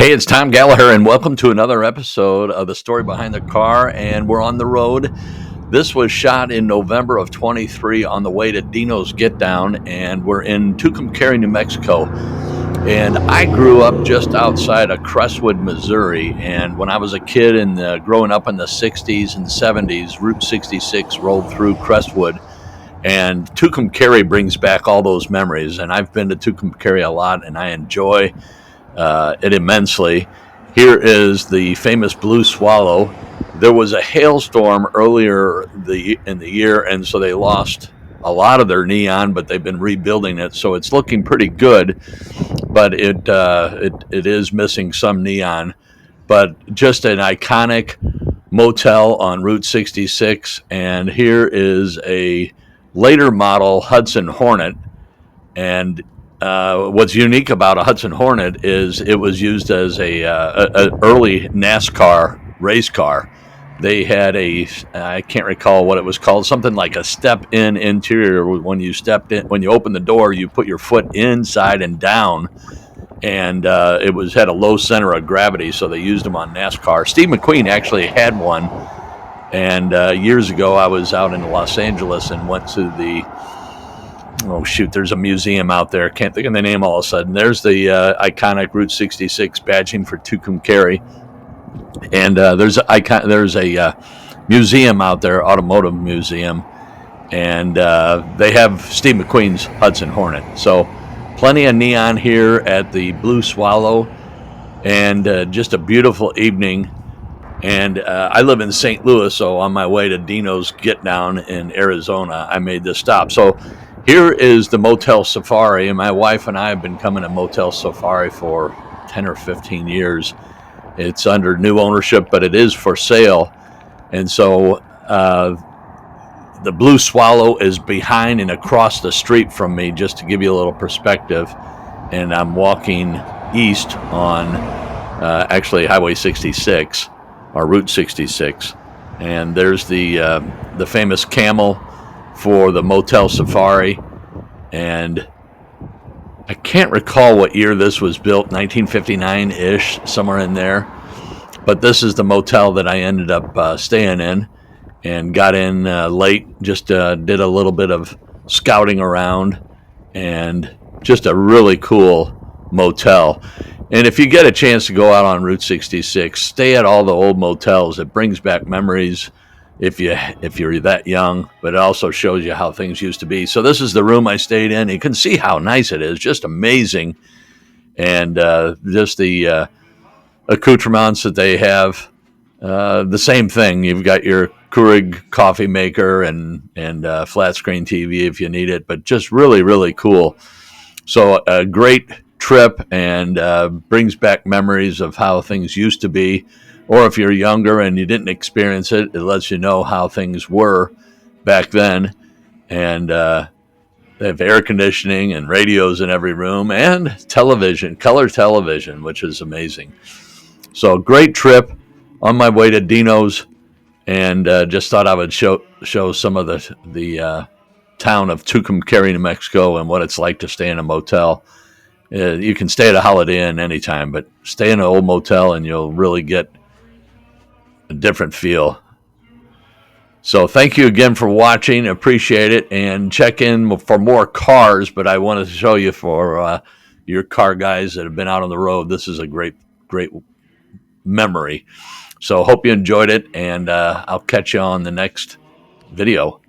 Hey, it's Tom Gallagher, and welcome to another episode of The Story Behind the Car. And we're on the road. This was shot in November of 23 on the way to Dino's Get Down, and we're in Tucumcari, New Mexico. And I grew up just outside of Crestwood, Missouri. And when I was a kid and growing up in the 60s and 70s, Route 66 rolled through Crestwood. And Tucumcari brings back all those memories. And I've been to Tucumcari a lot, and I enjoy it immensely. Here is the famous Blue Swallow. There was a hailstorm earlier in the year, and so they lost a lot of their neon, but they've been rebuilding it, so it's looking pretty good. But it is missing some neon. But just an iconic motel on Route 66, and here is a later model Hudson Hornet. And what's unique about a Hudson Hornet is it was used as a early NASCAR race car. They had I can't recall what it was called, something like a step-in interior. When you open the door, you put your foot inside and down, and it had a low center of gravity, so they used them on NASCAR. Steve McQueen actually had one, and years ago I was out in Los Angeles and went to there's a museum out there. Can't think of the name all of a sudden. There's the iconic Route 66 badging for Tucumcari. And there's a museum out there, automotive museum, and they have Steve McQueen's Hudson Hornet. So plenty of neon here at the Blue Swallow, and just a beautiful evening. And I live in St. Louis, so on my way to Dino's Get Down in Arizona, I made this stop. So here is the Motel Safari, and my wife and I have been coming to Motel Safari for 10 or 15 years. It's under new ownership, but it is for sale. And so the Blue Swallow is behind and across the street from me, just to give you a little perspective. And I'm walking east on actually Highway 66, or Route 66. And there's the famous camel for the Motel Safari, and I can't recall what year this was built, 1959-ish, somewhere in there. But this is the motel that I ended up staying in, and got in late, just did a little bit of scouting around, and just a really cool motel. And if you get a chance to go out on Route 66, stay at all the old motels. It brings back memories if you're that young, but it also shows you how things used to be. So this is the room I stayed in. You can see how nice it is, just amazing. And just the accoutrements that they have, the same thing. You've got your Keurig coffee maker and flat screen TV if you need it, but just really, really cool. So a great trip, and brings back memories of how things used to be. Or if you're younger and you didn't experience it, it lets you know how things were back then. And they have air conditioning and radios in every room, and television, color television, which is amazing. So great trip on my way to Dino's, and just thought I would show some of the town of Tucumcari, New Mexico, and what it's like to stay in a motel. You can stay at a Holiday Inn anytime, but stay in an old motel and you'll really get a different feel. So thank you again for watching. Appreciate it. And check in for more cars, but I wanted to show you for your car guys that have been out on the road. This is a great memory. So hope you enjoyed it, and I'll catch you on the next video.